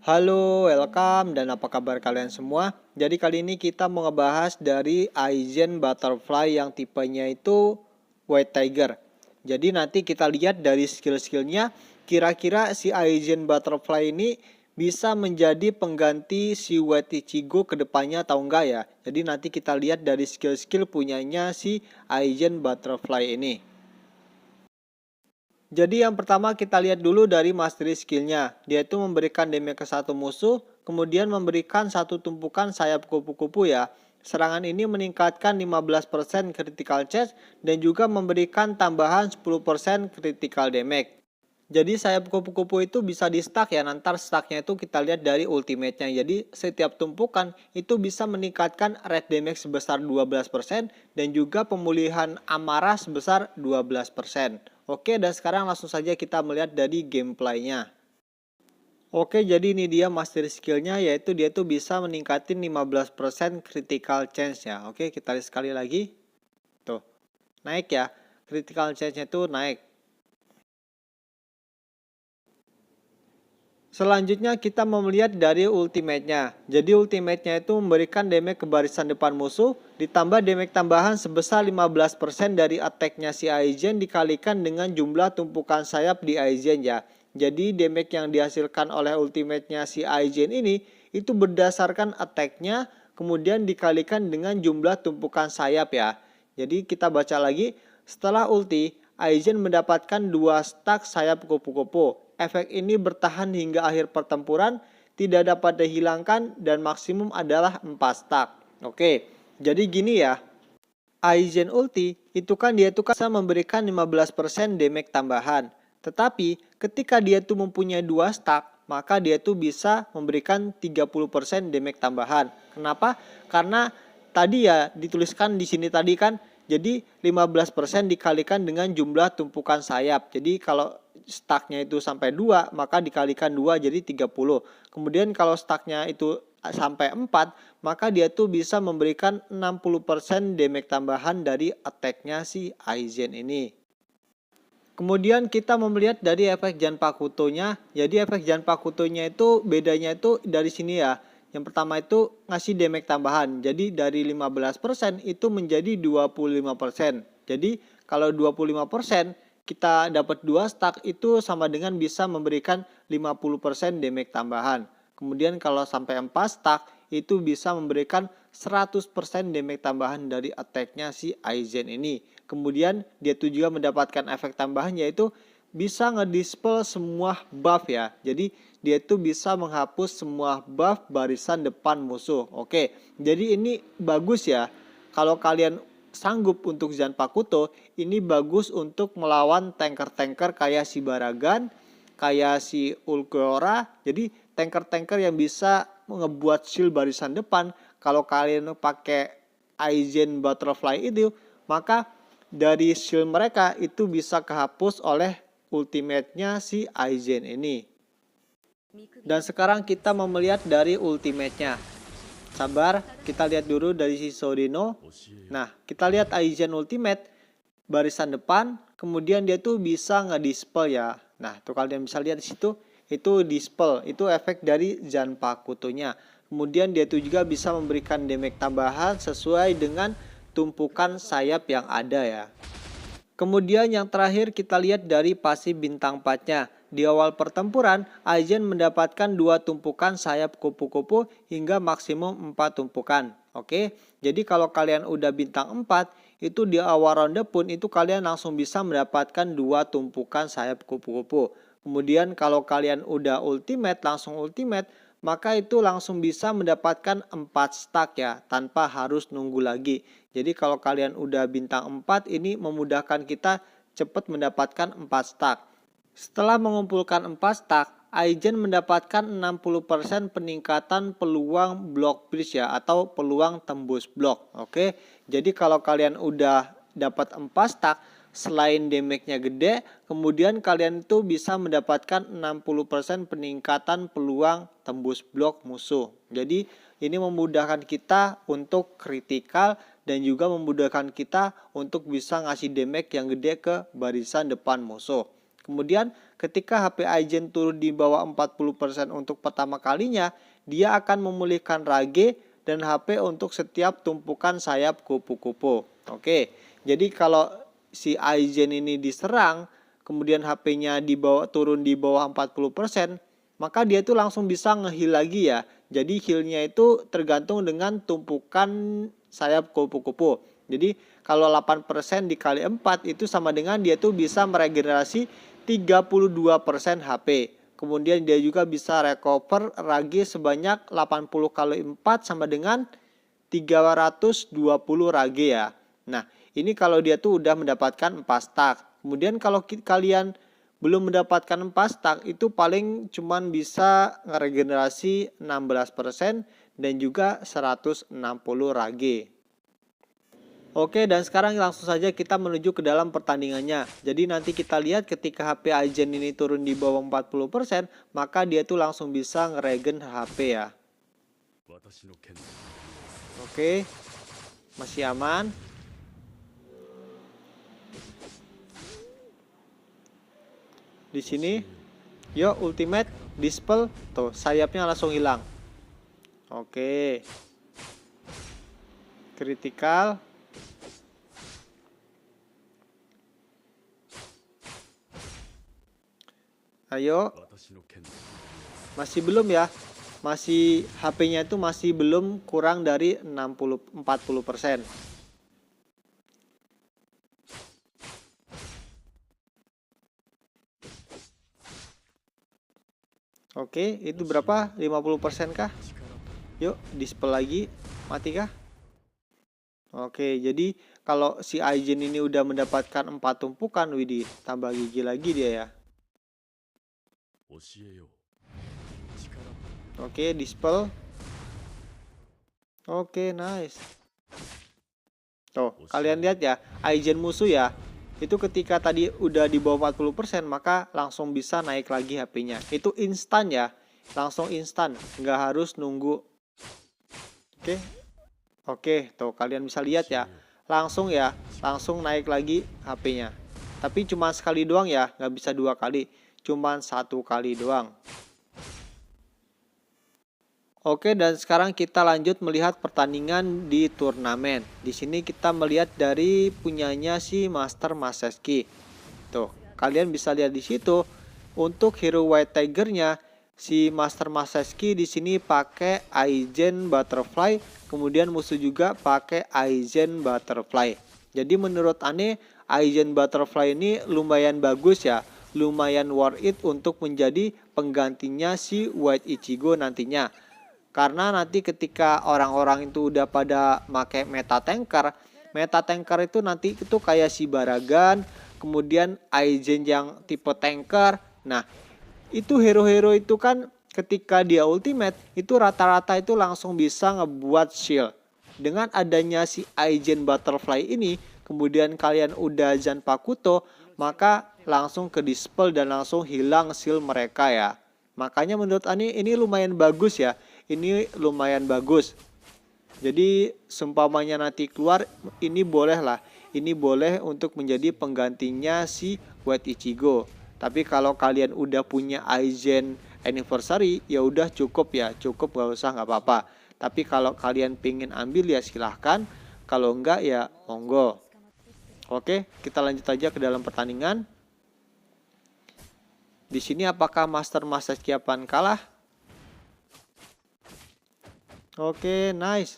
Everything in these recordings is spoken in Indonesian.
Halo, welcome dan apa kabar kalian semua? Jadi kali ini kita mau ngebahas dari Aizen Butterfly yang tipenya itu White Tiger. Jadi nanti kita lihat dari skill-skillnya, kira-kira si Aizen Butterfly ini bisa menjadi pengganti si White Ichigo ke depannya atau enggak ya. Jadi nanti kita lihat dari skill-skill punyanya si Aizen Butterfly ini. Jadi yang pertama kita lihat dulu dari mastery skillnya. Dia itu memberikan damage ke satu musuh, kemudian memberikan satu tumpukan sayap kupu-kupu ya. Serangan ini meningkatkan 15% critical chance dan juga memberikan tambahan 10% critical damage. Jadi sayap kupu-kupu itu bisa di stack ya, nanti stacknya itu kita lihat dari ultimate-nya. Jadi setiap tumpukan itu bisa meningkatkan red damage sebesar 12% dan juga pemulihan amarah sebesar 12%. Oke, dan sekarang langsung saja kita melihat dari gameplaynya. Oke, jadi ini dia master skillnya, yaitu dia tuh bisa meningkatin 15% critical chance ya. Oke, kita lihat sekali lagi. Tuh, naik ya. Critical chance-nya tuh naik. Selanjutnya kita mau melihat dari ultimate-nya. Jadi ultimate-nya itu memberikan damage ke barisan depan musuh, ditambah damage tambahan sebesar 15% dari attack-nya si Aizen dikalikan dengan jumlah tumpukan sayap di Aizen ya. Jadi damage yang dihasilkan oleh ultimate-nya si Aizen ini itu berdasarkan attack-nya kemudian dikalikan dengan jumlah tumpukan sayap ya. Jadi kita baca lagi, setelah ulti, Aizen mendapatkan 2 stack sayap kupu-kupu. Efek ini bertahan hingga akhir pertempuran, tidak dapat dihilangkan dan maksimum adalah 4 stack. Oke, jadi gini ya. Aizen ulti itu kan dia tuh bisa memberikan 15% damage tambahan. Tetapi ketika dia tuh mempunyai 2 stack, maka dia tuh bisa memberikan 30% damage tambahan. Kenapa? Karena tadi ya dituliskan di sini tadi kan, jadi 15% dikalikan dengan jumlah tumpukan sayap. Jadi kalau stacknya itu sampai 2, maka dikalikan 2 jadi 30. Kemudian kalau stacknya itu sampai 4, maka dia tuh bisa memberikan 60% damage tambahan dari attack-nya si Aizen ini. Kemudian kita melihat dari efek Janpakuto-nya. Jadi efek Janpakuto-nya itu bedanya itu dari sini ya. Yang pertama itu ngasih damage tambahan. Jadi dari 15% itu menjadi 25%. Jadi kalau 25% kita dapat 2 stack itu sama dengan bisa memberikan 50% damage tambahan. Kemudian kalau sampai 4 stack itu bisa memberikan 100% damage tambahan dari attack-nya si Aizen ini. Kemudian dia tuh juga mendapatkan efek tambahan yaitu bisa ngedispel semua buff ya. Jadi dia tuh bisa menghapus semua buff barisan depan musuh. Oke, jadi ini bagus ya. Kalau kalian sanggup untuk Zanpakuto, ini bagus untuk melawan tanker-tanker kayak si Baragan, kayak si Ulquiorra. Jadi tanker-tanker yang bisa ngebuat shield barisan depan. Kalau kalian pakai Aizen Butterfly itu, maka dari shield mereka itu bisa kehapus oleh ultimate-nya si Aizen ini. Dan sekarang kita mau melihat dari ultimate-nya. Sabar, kita lihat dulu dari si Sorino. Nah, kita lihat Aizen ultimate barisan depan, kemudian dia tuh bisa ngedispel ya. Nah, tuh kalian bisa lihat di situ, itu dispel, itu efek dari Zanpakuto-nya. Kemudian dia tuh juga bisa memberikan damage tambahan sesuai dengan tumpukan sayap yang ada ya. Kemudian yang terakhir kita lihat dari pasif bintang 4-nya. Di awal pertempuran, Aizen mendapatkan 2 tumpukan sayap kupu-kupu hingga maksimum 4 tumpukan. Oke, jadi kalau kalian udah bintang 4, itu di awal ronde pun itu kalian langsung bisa mendapatkan 2 tumpukan sayap kupu-kupu. Kemudian kalau kalian udah ultimate, langsung ultimate, maka itu langsung bisa mendapatkan 4 stack ya, tanpa harus nunggu lagi. Jadi kalau kalian udah bintang 4, ini memudahkan kita cepat mendapatkan 4 stack. Setelah mengumpulkan 4 stack, Aizen mendapatkan 60% peningkatan peluang block bridge ya, atau peluang tembus blok. Oke, jadi kalau kalian udah dapat 4 stack, selain damage-nya gede, kemudian kalian tuh bisa mendapatkan 60% peningkatan peluang tembus blok musuh. Jadi ini memudahkan kita untuk kritikal dan juga memudahkan kita untuk bisa ngasih damage yang gede ke barisan depan musuh. Kemudian ketika HP Aizen turun di bawah 40% untuk pertama kalinya, dia akan memulihkan rage dan HP untuk setiap tumpukan sayap kupu-kupu. Oke, jadi kalau si Aizen ini diserang, kemudian HP-nya turun di bawah 40%, maka dia tuh langsung bisa nge-heal lagi ya. Jadi healnya itu tergantung dengan tumpukan sayap kupu-kupu. Jadi kalau 8% dikali 4 itu sama dengan dia tuh bisa meregenerasi 32% HP. Kemudian dia juga bisa recover rage sebanyak 80 kali 4 sama dengan 320 rage ya. Nah, ini kalau dia tuh udah mendapatkan 4 stack. Kemudian kalau kalian belum mendapatkan 4 stack, itu paling cuman bisa ngeregenerasi 16% dan juga 160 rage. Oke, dan sekarang langsung saja kita menuju ke dalam pertandingannya. Jadi nanti kita lihat ketika HP Aizen ini turun di bawah 40%, maka dia tuh langsung bisa ngeregen HP ya. Oke, masih aman. Di sini, yuk ultimate, dispel, tuh sayapnya langsung hilang. Oke, critical. Ayo. Masih belum ya. Masih HP-nya itu masih belum kurang dari 40%. Oke, itu berapa? 50% kah? Yuk, dispel lagi. Mati kah? Oke, jadi kalau si Aizen ini udah mendapatkan 4 tumpukan, widih, tambah gigi lagi dia ya. Oke, dispel. Oke, nice. Tuh, kalian lihat ya, Aizen musuh ya. Itu ketika tadi udah di bawah 40%, maka langsung bisa naik lagi HP-nya. Itu instan ya. Langsung instan, nggak harus nunggu. Oke. Oke, tuh kalian bisa lihat ya. Langsung ya, langsung naik lagi HP-nya. Tapi cuma sekali doang ya, nggak bisa 2 kali. Cuma 1 kali doang. Oke, dan sekarang kita lanjut melihat pertandingan di turnamen. Di sini kita melihat dari punyanya si Master Maseski. Tuh, kalian bisa lihat di situ untuk hero White Tiger-nya si Master Maseski di sini pakai Aizen Butterfly, kemudian musuh juga pakai Aizen Butterfly. Jadi menurut Ane, Aizen Butterfly ini lumayan bagus ya, lumayan worth it untuk menjadi penggantinya si White Ichigo nantinya. Karena nanti ketika orang-orang itu udah pada make meta tanker itu nanti itu kayak si Baragan, kemudian Aizen yang tipe tanker. Nah, itu hero-hero itu kan ketika dia ultimate itu rata-rata itu langsung bisa ngebuat shield. Dengan adanya si Aizen Butterfly ini, kemudian kalian udah Zanpakuto, maka langsung ke dispel dan langsung hilang shield mereka ya. Makanya menurut Ani ini lumayan bagus ya. Ini lumayan bagus. Jadi seumpamanya nanti keluar, ini boleh lah. Ini boleh untuk menjadi penggantinya si White Ichigo. Tapi kalau kalian udah punya Aizen Anniversary, ya udah cukup ya, cukup, gak usah, nggak apa-apa. Tapi kalau kalian pengen ambil ya silahkan. Kalau enggak ya monggo. Oke, kita lanjut aja ke dalam pertandingan. Di sini apakah Master Maseski akan kalah? Oke, nice.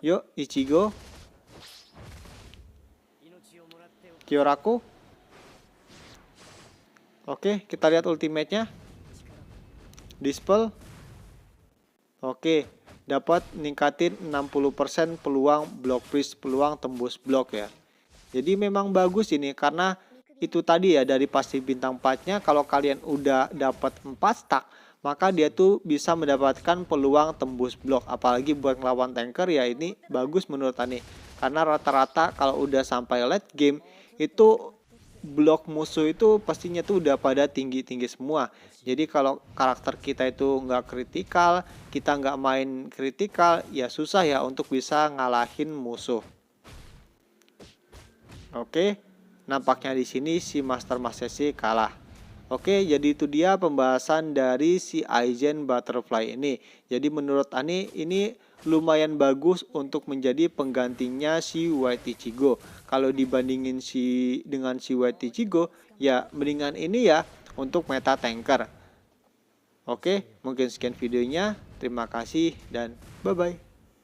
Yuk, Ichigo. Kyoraku. Oke, kita lihat ultimate-nya. Dispel. Oke, dapat ningkatin 60% peluang block freeze, peluang tembus blok ya. Jadi memang bagus ini karena itu tadi ya, dari pasif bintang 4-nya kalau kalian udah dapat 4 stack, maka dia tuh bisa mendapatkan peluang tembus blok. Apalagi buat ngelawan tanker ya, ini bagus menurut Ani. Karena rata-rata kalau udah sampai late game itu blok musuh itu pastinya tuh udah pada tinggi-tinggi semua. Jadi kalau karakter kita itu nggak kritikal, kita nggak main kritikal, ya susah ya untuk bisa ngalahin musuh. Oke, nampaknya di sini si Master Masashi kalah. Oke, jadi itu dia pembahasan dari si Aizen Butterfly ini. Jadi menurut Ani ini lumayan bagus untuk menjadi penggantinya si White Ichigo. Kalau dibandingin dengan si White Ichigo, ya mendingan ini ya untuk meta tanker. Oke, mungkin sekian videonya. Terima kasih dan bye-bye.